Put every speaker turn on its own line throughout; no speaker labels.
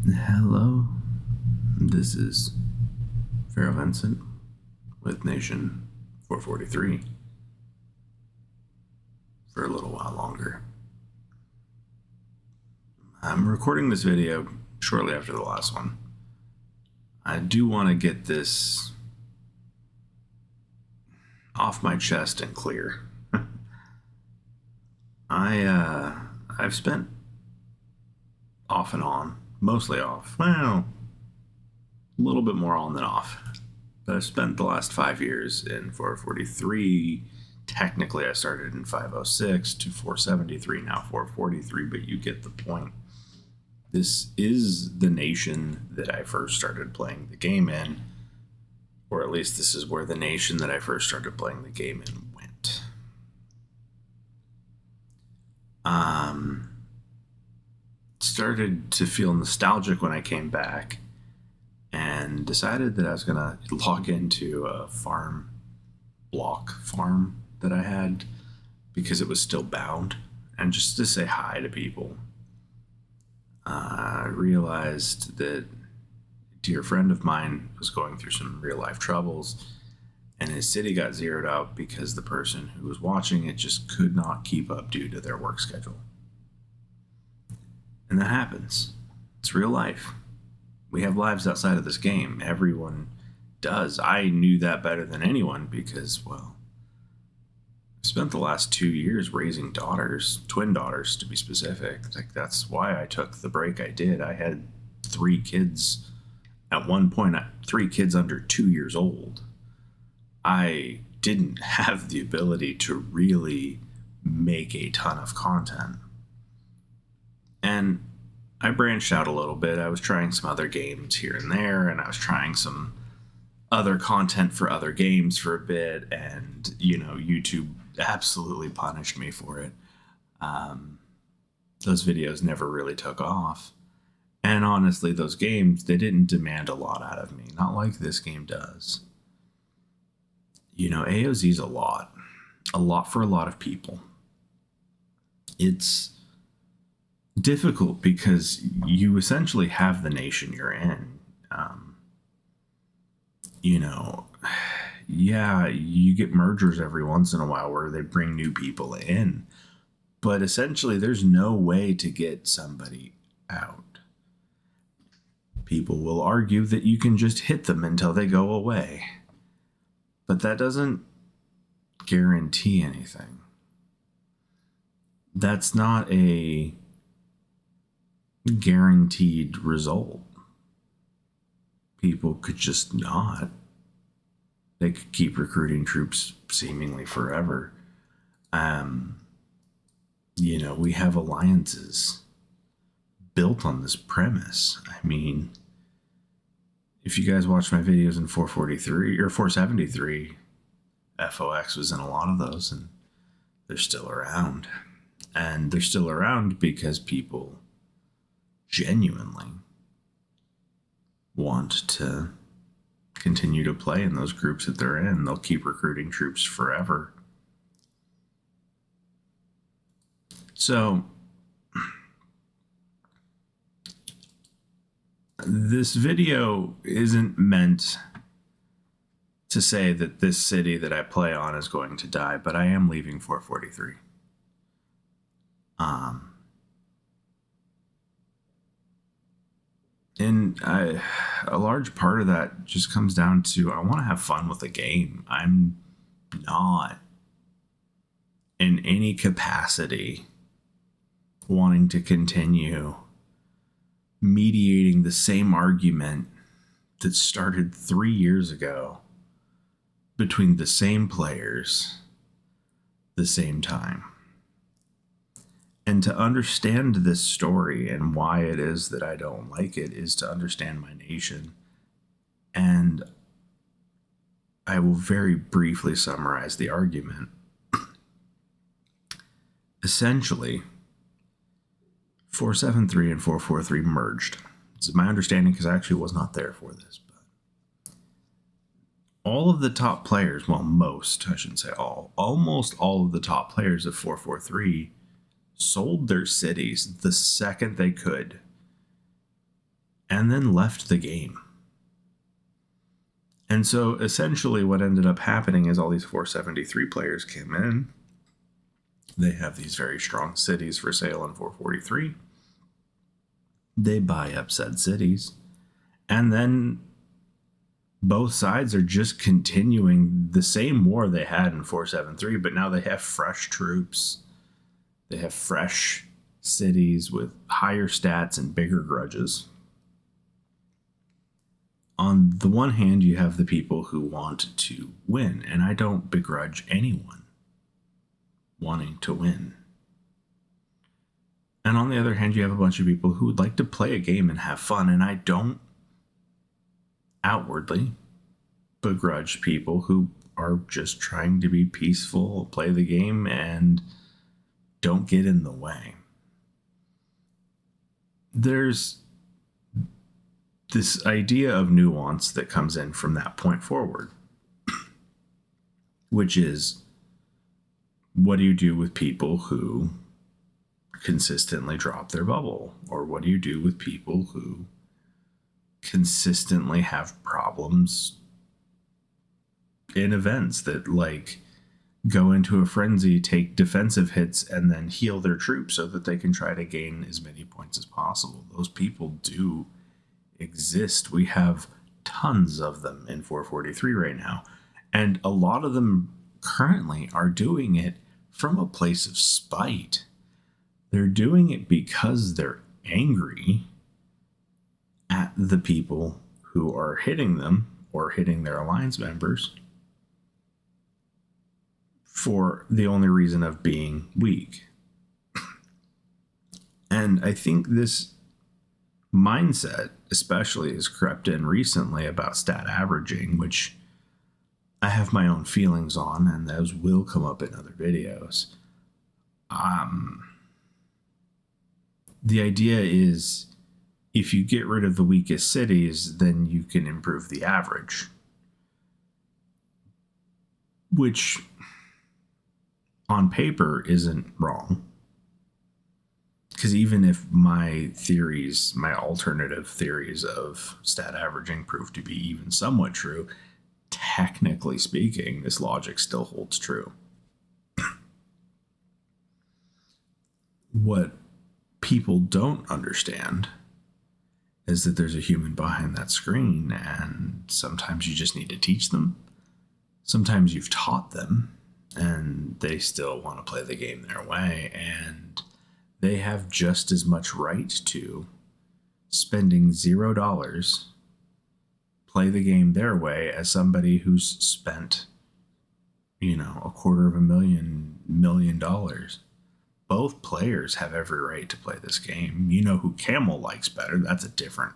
Hello, this is Pharaoh Vincent with Nation 443 for a little while longer. I'm recording this video shortly after the last one. I do want to get this off my chest and clear. I've spent off and on, mostly off. Well, a little bit more on than off. But I've spent the last 5 years in 443. Technically, I started in 506 to 473, now 443, but you get the point. This is the nation that I first started playing the game in, or at least this is where the nation that I first started playing the game in went. Started to feel nostalgic when I came back and decided that I was going to log into a farm that I had because it was still bound, and just to say hi to people. I realized that a dear friend of mine was going through some real life troubles, and his city got zeroed out because the person who was watching it just could not keep up due to their work schedule. And that happens. It's real life. We have lives outside of this game. Everyone does. I knew that better than anyone because, well, I spent the last 2 years raising daughters, twin daughters to be specific. Like, that's why I took the break I did. I had 3 kids. At one point, 3 kids under 2 years old. I didn't have the ability to really make a ton of content. And I branched out a little bit. I was trying some other games here and there, and I was trying some other content for other games for a bit, and, YouTube absolutely punished me for it. Those videos never really took off. And honestly, those games, they didn't demand a lot out of me. Not like this game does. AOZ's a lot for a lot of people. It's difficult because you essentially have the nation you're in. You get mergers every once in a while where they bring new people in, but essentially there's no way to get somebody out. People will argue that you can just hit them until they go away, but that doesn't guarantee anything. That's not a guaranteed result. People could just not. They could keep recruiting troops seemingly forever. We have alliances built on this premise. I mean, if you guys watch my videos in 443 or 473, FOX was in a lot of those, and they're still around. And they're still around because people genuinely want to continue to play in those groups that they're in. They'll keep recruiting troops forever. So this video isn't meant to say that this city that I play on is going to die, but I am leaving 443. And a large part of that just comes down to I want to have fun with the game. I'm not in any capacity wanting to continue mediating the same argument that started 3 years ago between the same players the same time. And to understand this story and why it is that I don't like it is to understand my nation. And I will very briefly summarize the argument. Essentially, 473 and 443 merged. This is my understanding because I actually was not there for this. But all of the top players, well, most, I shouldn't say all, almost all of the top players of 443 sold their cities the second they could and then left the game. And so essentially what ended up happening is all these 473 players came in. They have these very strong cities for sale in 443. They buy up said cities. And then both sides are just continuing the same war they had in 473, but now they have fresh troops. They have fresh cities with higher stats and bigger grudges. On the one hand, you have the people who want to win, and I don't begrudge anyone wanting to win. And on the other hand, you have a bunch of people who would like to play a game and have fun, and I don't outwardly begrudge people who are just trying to be peaceful, play the game, and don't get in the way. There's this idea of nuance that comes in from that point forward, which is, what do you do with people who consistently drop their bubble? Or what do you do with people who consistently have problems in events that, like, go into a frenzy, take defensive hits, and then heal their troops so that they can try to gain as many points as possible? Those people do exist. We have tons of them in 443 right now, and a lot of them currently are doing it from a place of spite. They're doing it because they're angry at the people who are hitting them or hitting their alliance members for the only reason of being weak. And I think this mindset especially has crept in recently about stat averaging, which I have my own feelings on, and those will come up in other videos. The idea is, if you get rid of the weakest cities, then you can improve the average. Which, on paper, isn't wrong. Because even if my alternative theories of stat averaging prove to be even somewhat true, technically speaking, this logic still holds true. What people don't understand is that there's a human behind that screen, and sometimes you just need to teach them. Sometimes you've taught them, and they still want to play the game their way, and they have just as much right to spending $0, play the game their way, as somebody who's spent, $250,000. Both players have every right to play this game. You know who Camel likes better. That's a different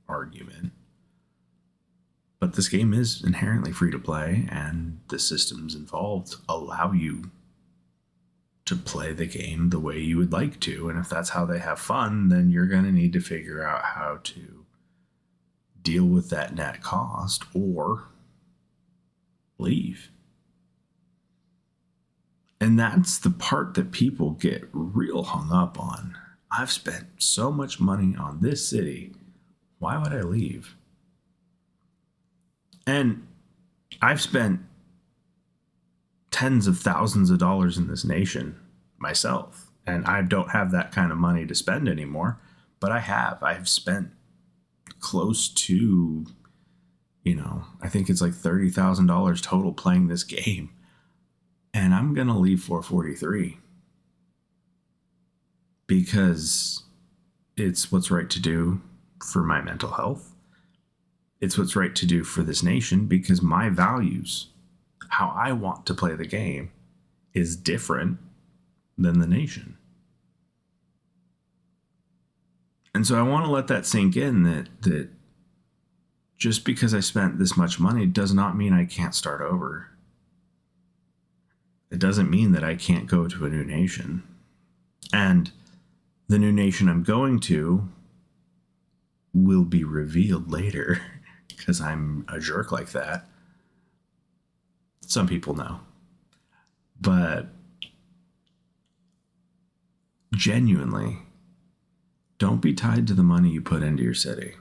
argument. But this game is inherently free to play, and the systems involved allow you to play the game the way you would like to. And if that's how they have fun, then you're going to need to figure out how to deal with that net cost or leave. And that's the part that people get real hung up on. I've spent so much money on this city. Why would I leave? And I've spent tens of thousands of dollars in this nation myself. And I don't have that kind of money to spend anymore. But I have. I've spent close to, I think it's like $30,000 total playing this game. And I'm going to leave 443 because it's what's right to do for my mental health. It's what's right to do for this nation because my values, how I want to play the game, is different than the nation. And so I want to let that sink in that just because I spent this much money does not mean I can't start over. It doesn't mean that I can't go to a new nation. And the new nation I'm going to will be revealed later because I'm a jerk like that. Some people know. But genuinely, don't be tied to the money you put into your city.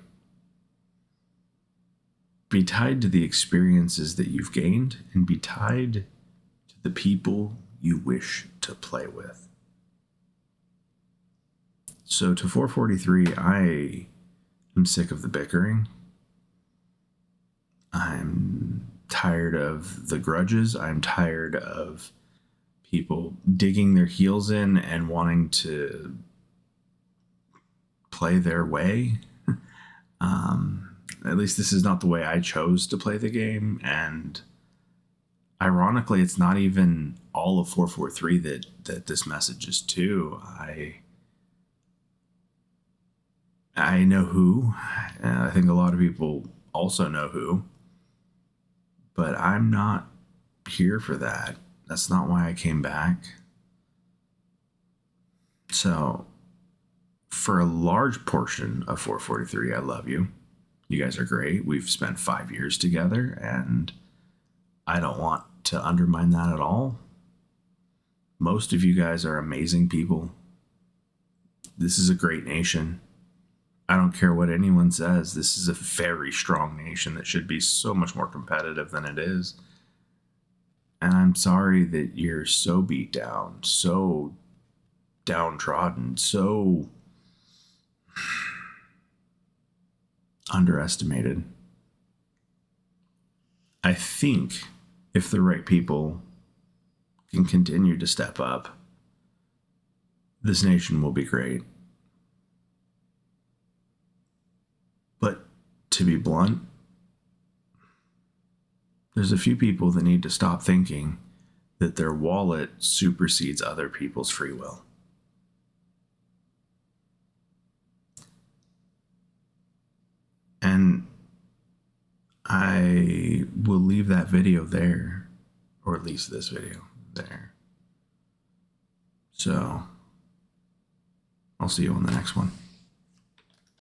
be tied to the experiences that you've gained and be tied to the people you wish to play with. So to 443, I am sick of the bickering. I'm tired of the grudges. I'm tired of people digging their heels in and wanting to play their way. At least this is not the way I chose to play the game. And ironically, it's not even all of 443 that this message is to. I know who, and I think a lot of people also know who, but I'm not here for that. That's not why I came back. So, for a large portion of 443, I love you. You guys are great. We've spent 5 years together, and I don't want to undermine that at all. Most of you guys are amazing people. This is a great nation. I don't care what anyone says. This is a very strong nation that should be so much more competitive than it is. And I'm sorry that you're so beat down, so downtrodden, so underestimated. I think if the right people can continue to step up, this nation will be great. But to be blunt, there's a few people that need to stop thinking that their wallet supersedes other people's free will. And I will leave that video there, or at least this video there. So I'll see you on the next one.